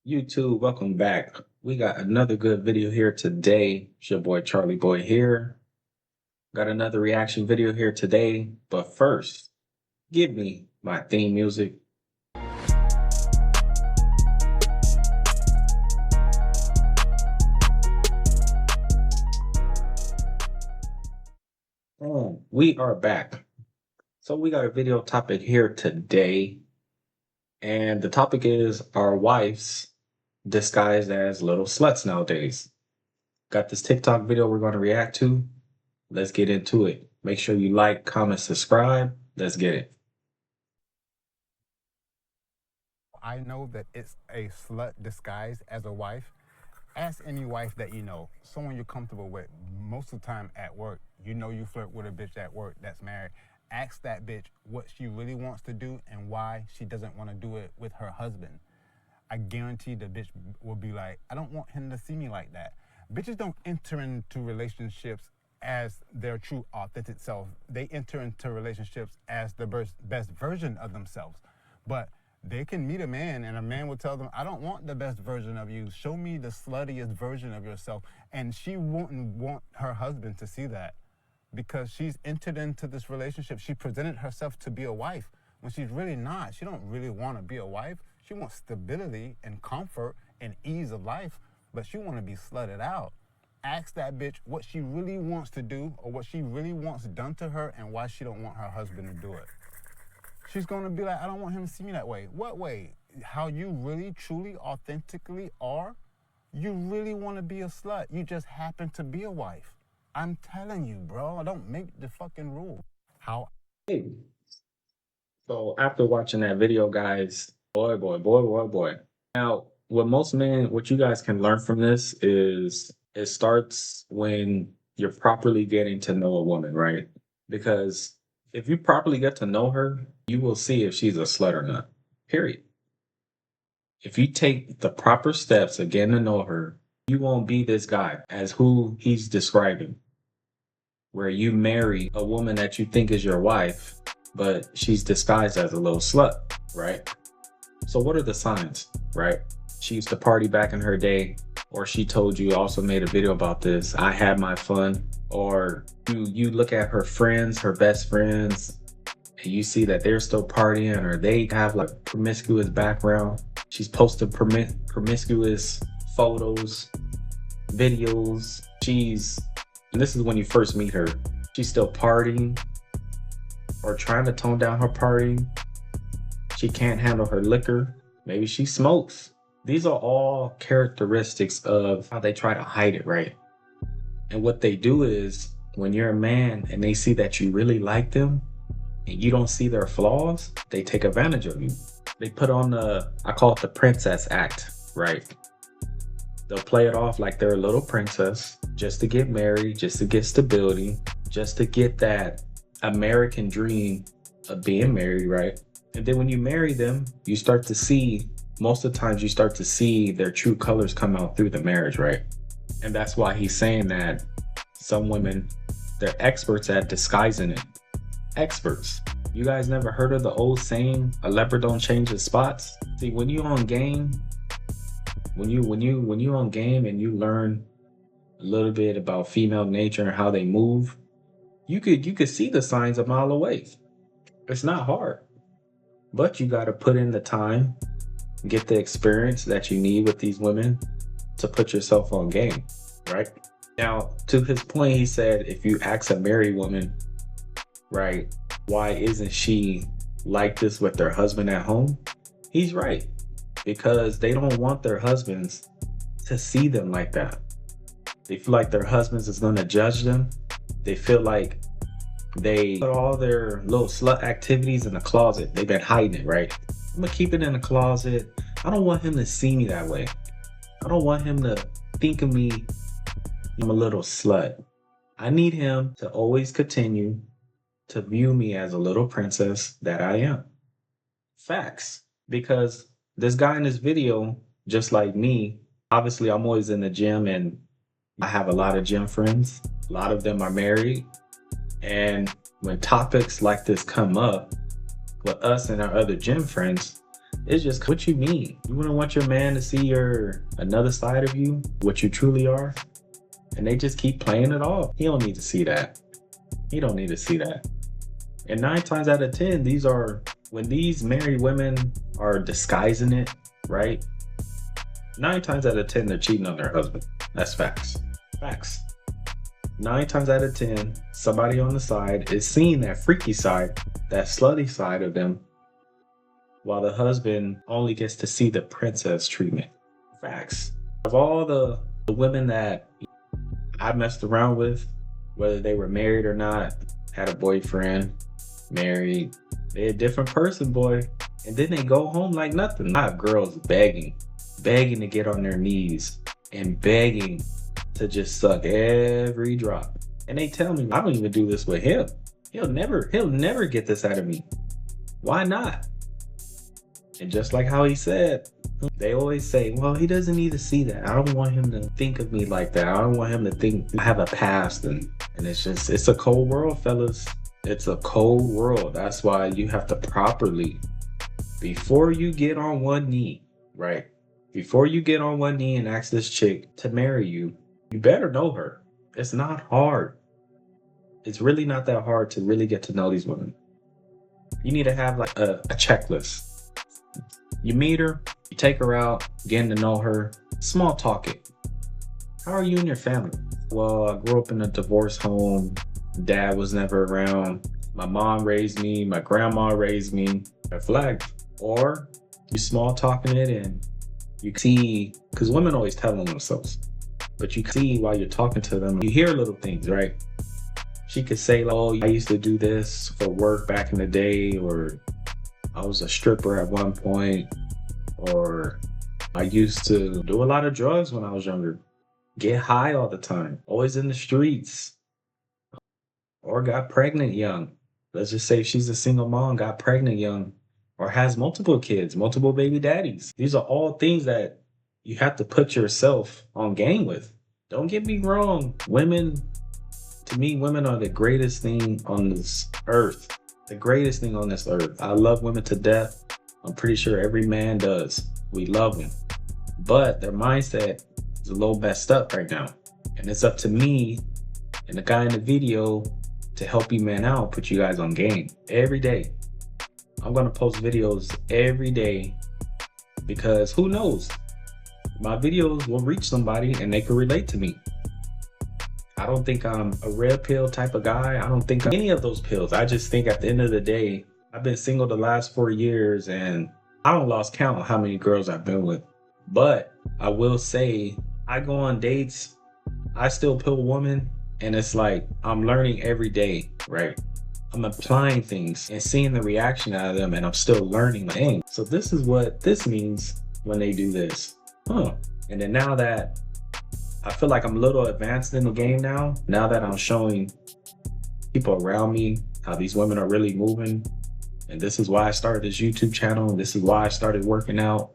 YouTube, welcome back. We got another good video here today. It's your boy Charlie Boy here. Got another reaction video here today. But first, give me my theme music. We are back. So we got a video topic here today. And the topic is our wives disguised as little sluts nowadays. Got this TikTok video we're going to react to. Let's get into it. Make sure you like, comment, subscribe. Let's get it. I know that it's a slut disguised as a wife. Ask any wife that you know, someone you're comfortable with, most of the time at work. You know you flirt with a bitch at work that's married. Ask that bitch what she really wants to do and why she doesn't want to do it with her husband. I guarantee the bitch will be like, I don't want him to see me like that. Bitches don't enter into relationships as their true authentic self. They enter into relationships as the best version of themselves. But they can meet a man and a man will tell them, I don't want the best version of you. Show me the sluttiest version of yourself. And she wouldn't want her husband to see that because she's entered into this relationship. She presented herself to be a wife when she's really not. She don't really want to be a wife. She wants stability and comfort and ease of life, but she want to be slutted out. Ask that bitch what she really wants to do or what she really wants done to her and why she don't want her husband to do it. She's going to be like, I don't want him to see me that way. What way? How you really, truly, authentically are? You really want to be a slut. You just happen to be a wife. I'm telling you, bro. I don't make the fucking rule. How? Hey. So after watching that video, guys, boy. Now, what most men, what you guys can learn from this is it starts when you're properly getting to know a woman, right? Because if you properly get to know her, you will see if she's a slut or not, period. If you take the proper steps again to know her, you won't be this guy as who he's describing, where you marry a woman that you think is your wife, but she's disguised as a little slut, right? So what are the signs, right? She used to party back in her day, or she told you, also made a video about this, I had my fun. Or you look at her friends, her best friends, and you see that they're still partying or they have like promiscuous background. She's posting promiscuous photos, videos. And this is when you first meet her, she's still partying or trying to tone down her partying. She can't handle her liquor. Maybe she smokes. These are all characteristics of how they try to hide it, right? And what they do is when you're a man and they see that you really like them and you don't see their flaws, they take advantage of you. They put on I call it the princess act, right? They'll play it off like they're a little princess just to get married, just to get stability, just to get that American dream of being married, right? And then when you marry them, you start to see, most of the times you start to see their true colors come out through the marriage, right? And that's why he's saying that some women, they're experts at disguising it. Experts. You guys never heard of the old saying, a leopard don't change its spots? See, when you on game, when you on game and you learn a little bit about female nature and how they move, you could see the signs a mile away. It's not hard. But you gotta put in the time, get the experience that you need with these women to put yourself on game, right? Now, to his point, he said, if you ask a married woman, right, why isn't she like this with their husband at home? He's right, because they don't want their husbands to see them like that. They feel like their husbands is gonna judge them. They feel like they put all their little slut activities in the closet. They've been hiding it, right? I'm gonna keep it in the closet. I don't want him to see me that way. I don't want him to think of me, I'm a little slut. I need him to always continue to view me as a little princess that I am. Facts. Because this guy in this video, just like me, obviously I'm always in the gym and I have a lot of gym friends. A lot of them are married. And when topics like this come up with us and our other gym friends, It's just what you mean. You wouldn't want your man to see another side of you, what you truly are. And they just keep playing it off. He don't need to see that. He don't need to see that. And 9 times out of 10, when these married women are disguising it, right? 9 times out of 10, they're cheating on their husband. That's facts. Facts. 9 times out of 10, somebody on the side is seeing that freaky side, that slutty side of them, while the husband only gets to see the princess treatment. Facts. Of all the women that I messed around with, whether they were married or not, had a boyfriend, married, they a different person, boy. And then they go home like nothing. I have girls begging to get on their knees and begging to just suck every drop. And they tell me, I don't even do this with him. He'll never get this out of me. Why not? And just like how he said, they always say, well, he doesn't need to see that. I don't want him to think of me like that. I don't want him to think I have a past. And it's a cold world, fellas. It's a cold world. That's why you have to properly, before you get on one knee, right? Before you get on one knee and ask this chick to marry you, you better know her. It's not hard. It's really not that hard to really get to know these women. You need to have like a checklist. You meet her, you take her out, getting to know her, small talk it. How are you and your family? Well, I grew up in a divorce home. Dad was never around. My mom raised me. My grandma raised me. A flag. Or you small talking it and you see, because women always tell on themselves, but you see while you're talking to them, you hear little things, right? She could say, oh, I used to do this for work back in the day, or I was a stripper at one point, or I used to do a lot of drugs when I was younger, get high all the time, always in the streets, or got pregnant young. Let's just say she's a single mom, got pregnant young, or has multiple kids, multiple baby daddies. These are all things that you have to put yourself on game with. Don't get me wrong. To me, women are the greatest thing on this earth. The greatest thing on this earth. I love women to death. I'm pretty sure every man does. We love them. But their mindset is a little messed up right now. And it's up to me and the guy in the video to help you man out, put you guys on game every day. I'm going to post videos every day because who knows? My videos will reach somebody and they can relate to me. I don't think I'm a red pill type of guy. I don't think I'm any of those pills. I just think at the end of the day, I've been single the last 4 years and I don't lost count on how many girls I've been with. But I will say, I go on dates, I still pill women, and it's like I'm learning every day, right? I'm applying things and seeing the reaction out of them, and I'm still learning. Dang, so this is what this means when they do this. And then now that I feel like I'm a little advanced in the game now that I'm showing people around me how these women are really moving, and this is why I started this YouTube channel, and this is why I started working out.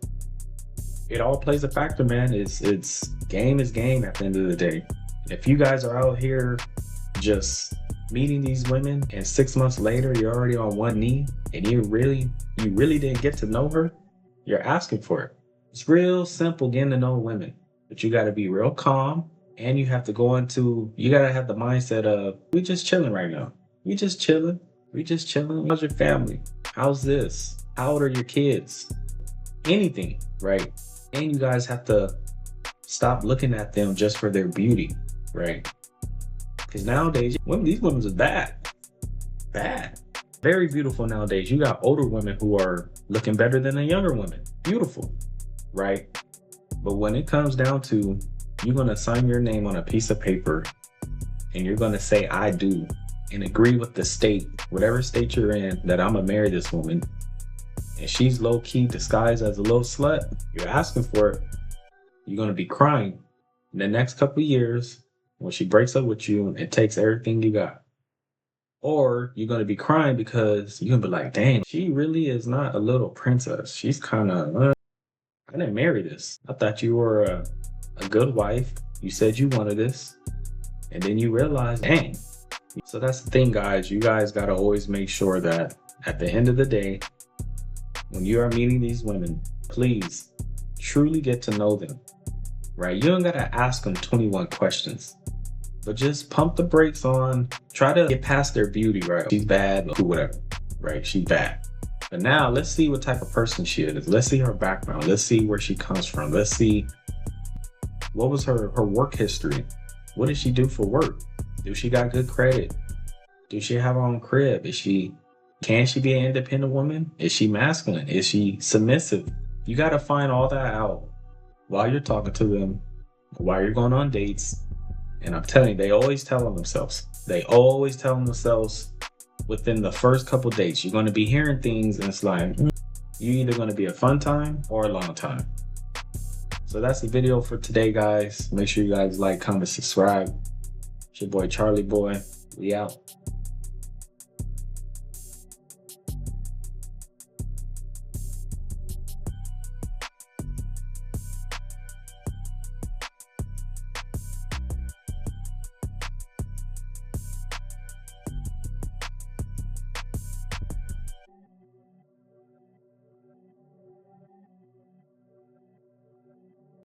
It all plays a factor, man. It's game is game at the end of the day. If you guys are out here just meeting these women and 6 months later you're already on one knee and you really didn't get to know her, you're asking for it. It's real simple getting to know women, but you got to be real calm, and you have to you got to have the mindset of, we just chilling right now. We just chilling. How's your family? How's this? How old are your kids? Anything, right? And you guys have to stop looking at them just for their beauty, right? Because nowadays, these women are bad, very beautiful nowadays. You got older women who are looking better than the younger women. Beautiful, right? But when it comes down to, you're going to sign your name on a piece of paper and you're going to say, I do, and agree with the state, whatever state you're in, that I'm going to marry this woman, and she's low-key disguised as a little slut, you're asking for it, you're going to be crying in the next couple of years when she breaks up with you and takes everything you got. Or you're going to be crying because you're going to be like, dang, she really is not a little princess. She's kind of, I didn't marry this. I thought you were a good wife. You said you wanted this. And then you realize, dang. So that's the thing, guys. You guys got to always make sure that at the end of the day, when you are meeting these women, please truly get to know them, right? You don't gotta ask them 21 questions, but just pump the brakes on, try to get past their beauty, right? She's bad, whatever, right? She's bad. But now let's see what type of person she is. Let's see her background. Let's see where she comes from. Let's see what was her work history. What did she do for work? Do she got good credit? Do she have her own crib? Can she be an independent woman? Is she masculine? Is she submissive? You got to find all that out while you're talking to them, while you're going on dates. And I'm telling you, they always tell themselves within the first couple dates, you're going to be hearing things and it's like, you're either going to be a fun time or a long time. So that's the video for today, guys. Make sure you guys like, comment, subscribe. It's your boy, Charlie Boy. We out.